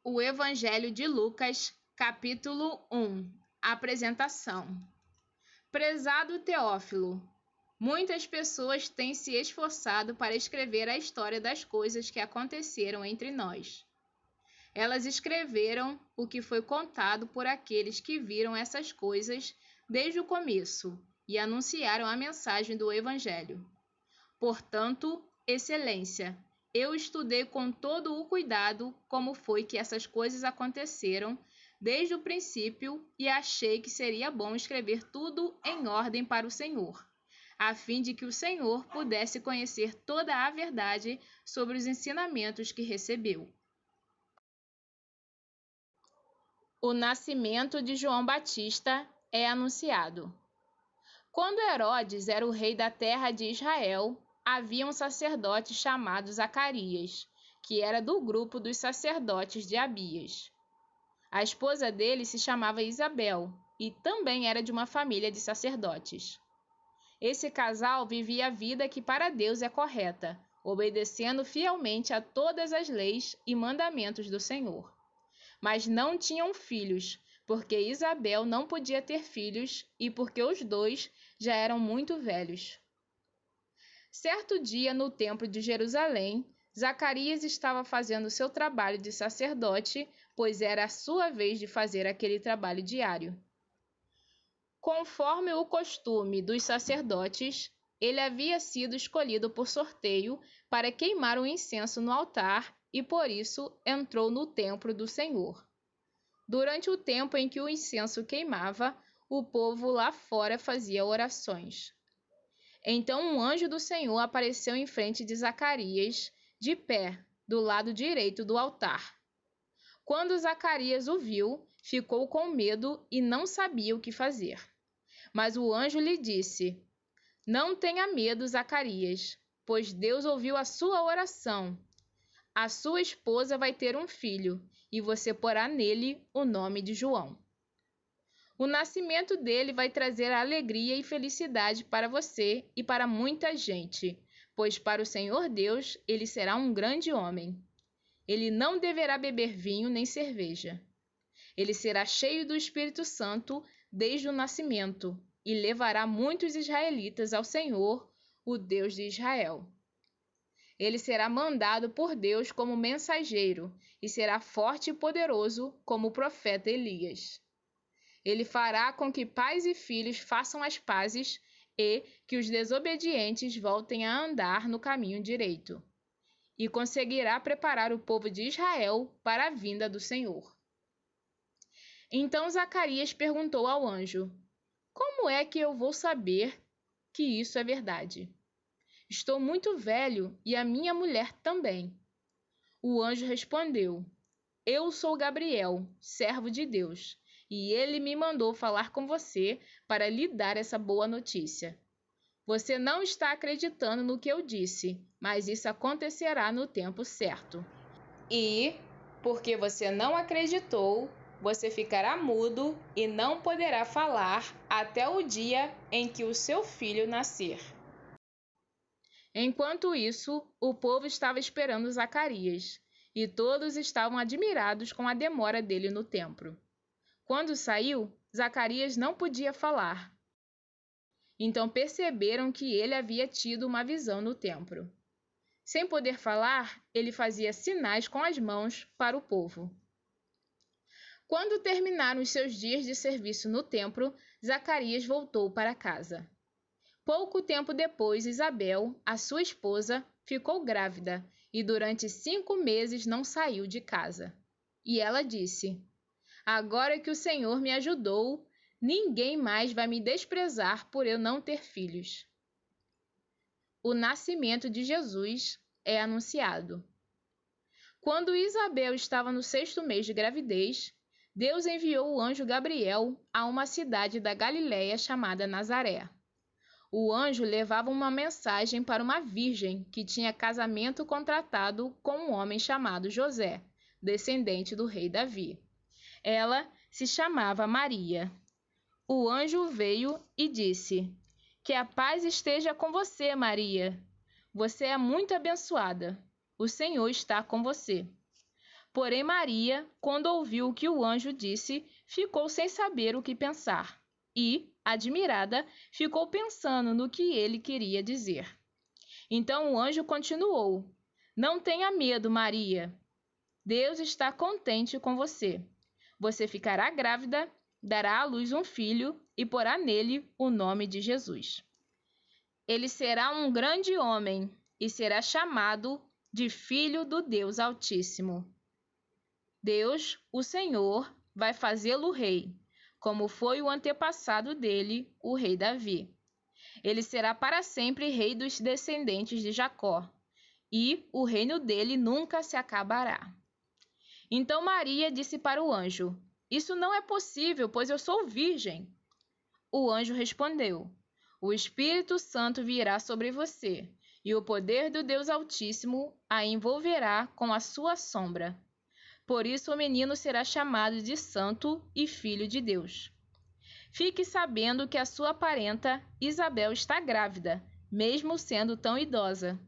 O Evangelho de Lucas, capítulo 1. Apresentação. Prezado Teófilo, muitas pessoas têm se esforçado para escrever a história das coisas que aconteceram entre nós. Elas escreveram o que foi contado por aqueles que viram essas coisas desde o começo e anunciaram a mensagem do Evangelho. Portanto, Excelência, eu estudei com todo o cuidado como foi que essas coisas aconteceram desde o princípio e achei que seria bom escrever tudo em ordem para o Senhor, a fim de que o Senhor pudesse conhecer toda a verdade sobre os ensinamentos que recebeu. O nascimento de João Batista é anunciado. Quando Herodes era o rei da terra de Israel, havia um sacerdote chamado Zacarias, que era do grupo dos sacerdotes de Abias. A esposa dele se chamava Isabel e também era de uma família de sacerdotes. Esse casal vivia a vida que para Deus é correta, obedecendo fielmente a todas as leis e mandamentos do Senhor. Mas não tinham filhos, porque Isabel não podia ter filhos e porque os dois já eram muito velhos. Certo dia, no templo de Jerusalém, Zacarias estava fazendo seu trabalho de sacerdote, pois era a sua vez de fazer aquele trabalho diário. Conforme o costume dos sacerdotes, ele havia sido escolhido por sorteio para queimar o incenso no altar e, por isso, entrou no templo do Senhor. Durante o tempo em que o incenso queimava, o povo lá fora fazia orações. Então um anjo do Senhor apareceu em frente de Zacarias, de pé, do lado direito do altar. Quando Zacarias o viu, ficou com medo e não sabia o que fazer. Mas o anjo lhe disse: Não tenha medo, Zacarias, pois Deus ouviu a sua oração. A sua esposa vai ter um filho, e você porá nele o nome de João. O nascimento dele vai trazer alegria e felicidade para você e para muita gente, pois para o Senhor Deus ele será um grande homem. Ele não deverá beber vinho nem cerveja. Ele será cheio do Espírito Santo desde o nascimento e levará muitos israelitas ao Senhor, o Deus de Israel. Ele será mandado por Deus como mensageiro e será forte e poderoso como o profeta Elias. Ele fará com que pais e filhos façam as pazes e que os desobedientes voltem a andar no caminho direito. E conseguirá preparar o povo de Israel para a vinda do Senhor. Então Zacarias perguntou ao anjo: Como é que eu vou saber que isso é verdade? Estou muito velho e a minha mulher também. O anjo respondeu: Eu sou Gabriel, servo de Deus, e ele me mandou falar com você para lhe dar essa boa notícia. Você não está acreditando no que eu disse, mas isso acontecerá no tempo certo. E, porque você não acreditou, você ficará mudo e não poderá falar até o dia em que o seu filho nascer. Enquanto isso, o povo estava esperando Zacarias, e todos estavam admirados com a demora dele no templo. Quando saiu, Zacarias não podia falar. Então perceberam que ele havia tido uma visão no templo. Sem poder falar, ele fazia sinais com as mãos para o povo. Quando terminaram os seus dias de serviço no templo, Zacarias voltou para casa. Pouco tempo depois, Isabel, a sua esposa, ficou grávida e durante 5 meses não saiu de casa. E ela disse: Agora que o Senhor me ajudou, ninguém mais vai me desprezar por eu não ter filhos. O nascimento de Jesus é anunciado. Quando Isabel estava no 6º mês de gravidez, Deus enviou o anjo Gabriel a uma cidade da Galiléia chamada Nazaré. O anjo levava uma mensagem para uma virgem que tinha casamento contratado com um homem chamado José, descendente do rei Davi. Ela se chamava Maria. O anjo veio e disse: Que a paz esteja com você, Maria. Você é muito abençoada. O Senhor está com você. Porém, Maria, quando ouviu o que o anjo disse, ficou sem saber o que pensar e, admirada, ficou pensando no que ele queria dizer. Então o anjo continuou: Não tenha medo, Maria. Deus está contente com você. Você ficará grávida, dará à luz um filho e porá nele o nome de Jesus. Ele será um grande homem e será chamado de Filho do Deus Altíssimo. Deus, o Senhor, vai fazê-lo rei, como foi o antepassado dele, o rei Davi. Ele será para sempre rei dos descendentes de Jacó, e o reino dele nunca se acabará. Então Maria disse para o anjo: Isso não é possível, pois eu sou virgem. O anjo respondeu: O Espírito Santo virá sobre você, e o poder do Deus Altíssimo a envolverá com a sua sombra. Por isso o menino será chamado de Santo e Filho de Deus. Fique sabendo que a sua parenta Isabel está grávida, mesmo sendo tão idosa.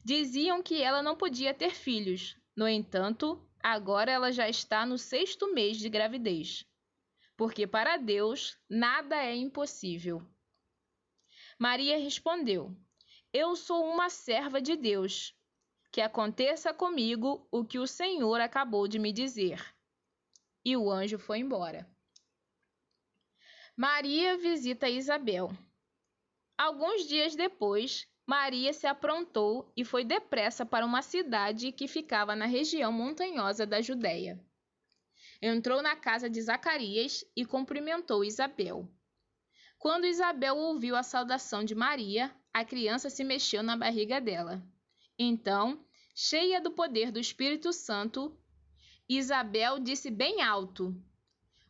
Diziam que ela não podia ter filhos. No entanto, agora ela já está no 6º mês de gravidez. Porque para Deus nada é impossível. Maria respondeu: Eu sou uma serva de Deus. Que aconteça comigo o que o Senhor acabou de me dizer. E o anjo foi embora. Maria visita Isabel. Alguns dias depois, Maria se aprontou e foi depressa para uma cidade que ficava na região montanhosa da Judéia. Entrou na casa de Zacarias e cumprimentou Isabel. Quando Isabel ouviu a saudação de Maria, a criança se mexeu na barriga dela. Então, cheia do poder do Espírito Santo, Isabel disse bem alto: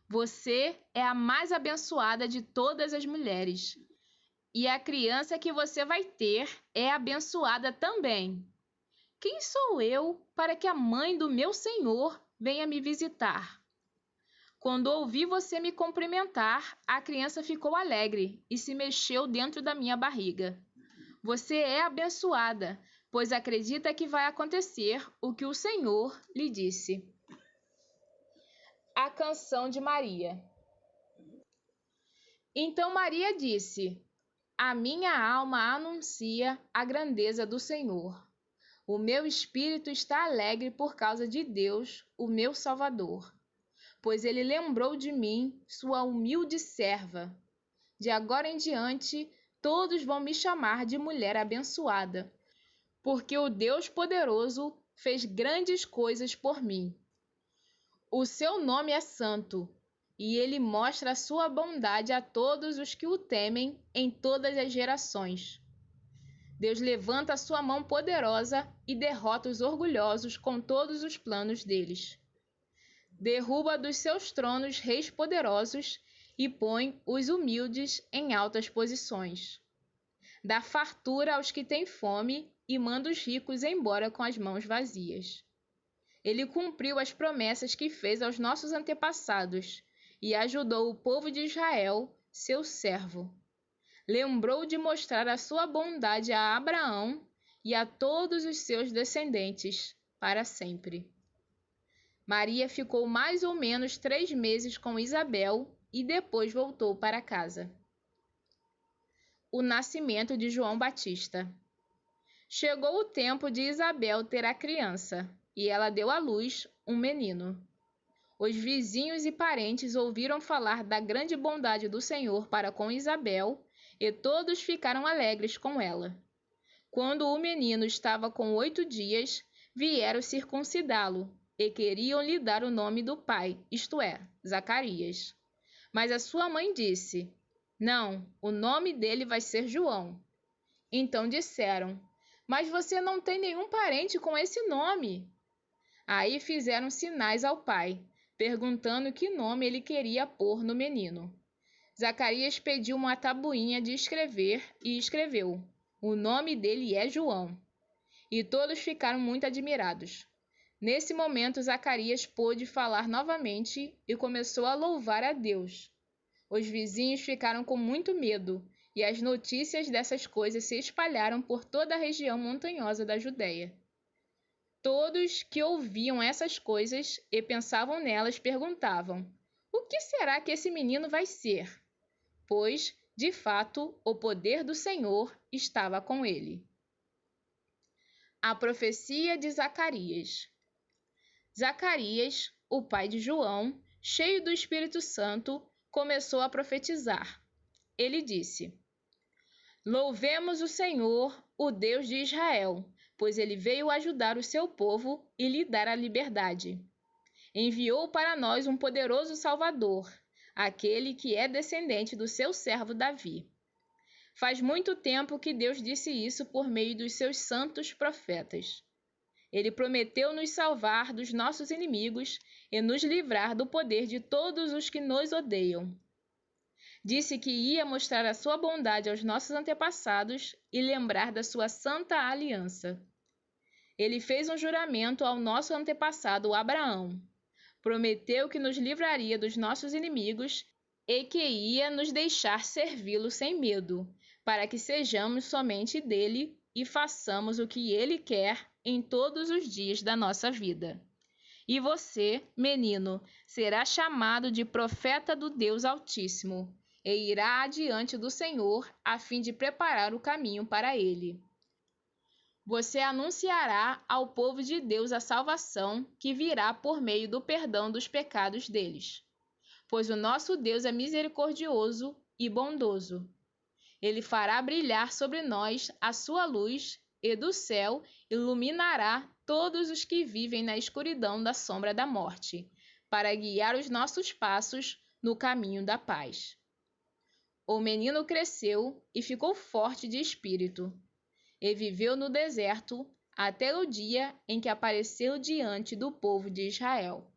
Você é a mais abençoada de todas as mulheres. E a criança que você vai ter é abençoada também. Quem sou eu para que a mãe do meu Senhor venha me visitar? Quando ouvi você me cumprimentar, a criança ficou alegre e se mexeu dentro da minha barriga. Você é abençoada, pois acredita que vai acontecer o que o Senhor lhe disse. A canção de Maria. Então Maria disse: A minha alma anuncia a grandeza do Senhor. O meu espírito está alegre por causa de Deus, o meu Salvador, pois ele lembrou de mim, sua humilde serva. De agora em diante, todos vão me chamar de mulher abençoada, porque o Deus poderoso fez grandes coisas por mim. O seu nome é santo, e ele mostra a sua bondade a todos os que o temem em todas as gerações. Deus levanta a sua mão poderosa e derrota os orgulhosos com todos os planos deles. Derruba dos seus tronos reis poderosos e põe os humildes em altas posições. Dá fartura aos que têm fome e manda os ricos embora com as mãos vazias. Ele cumpriu as promessas que fez aos nossos antepassados e ajudou o povo de Israel, seu servo. Lembrou de mostrar a sua bondade a Abraão e a todos os seus descendentes, para sempre. Maria ficou mais ou menos 3 meses com Isabel e depois voltou para casa. O nascimento de João Batista. Chegou o tempo de Isabel ter a criança, e ela deu à luz um menino. Os vizinhos e parentes ouviram falar da grande bondade do Senhor para com Isabel, e todos ficaram alegres com ela. Quando o menino estava com 8 dias, vieram circuncidá-lo, e queriam lhe dar o nome do pai, isto é, Zacarias. Mas a sua mãe disse: Não, o nome dele vai ser João. Então disseram: Mas você não tem nenhum parente com esse nome. Aí fizeram sinais ao pai, perguntando que nome ele queria pôr no menino. Zacarias pediu uma tabuinha de escrever e escreveu: O nome dele é João. E todos ficaram muito admirados. Nesse momento, Zacarias pôde falar novamente e começou a louvar a Deus. Os vizinhos ficaram com muito medo, e as notícias dessas coisas se espalharam por toda a região montanhosa da Judéia. Todos que ouviam essas coisas e pensavam nelas perguntavam: o que será que esse menino vai ser? Pois, de fato, o poder do Senhor estava com ele. A profecia de Zacarias. Zacarias, o pai de João, cheio do Espírito Santo, começou a profetizar. Ele disse: Louvemos o Senhor, o Deus de Israel, pois ele veio ajudar o seu povo e lhe dar a liberdade. Enviou para nós um poderoso Salvador, aquele que é descendente do seu servo Davi. Faz muito tempo que Deus disse isso por meio dos seus santos profetas. Ele prometeu nos salvar dos nossos inimigos e nos livrar do poder de todos os que nos odeiam. Disse que ia mostrar a sua bondade aos nossos antepassados e lembrar da sua santa aliança. Ele fez um juramento ao nosso antepassado Abraão. Prometeu que nos livraria dos nossos inimigos e que ia nos deixar servi-lo sem medo, para que sejamos somente dele e façamos o que ele quer em todos os dias da nossa vida. E você, menino, será chamado de profeta do Deus Altíssimo, e irá adiante do Senhor a fim de preparar o caminho para ele. Você anunciará ao povo de Deus a salvação que virá por meio do perdão dos pecados deles. Pois o nosso Deus é misericordioso e bondoso. Ele fará brilhar sobre nós a sua luz e do céu iluminará todos os que vivem na escuridão da sombra da morte, para guiar os nossos passos no caminho da paz. O menino cresceu e ficou forte de espírito, e viveu no deserto até o dia em que apareceu diante do povo de Israel.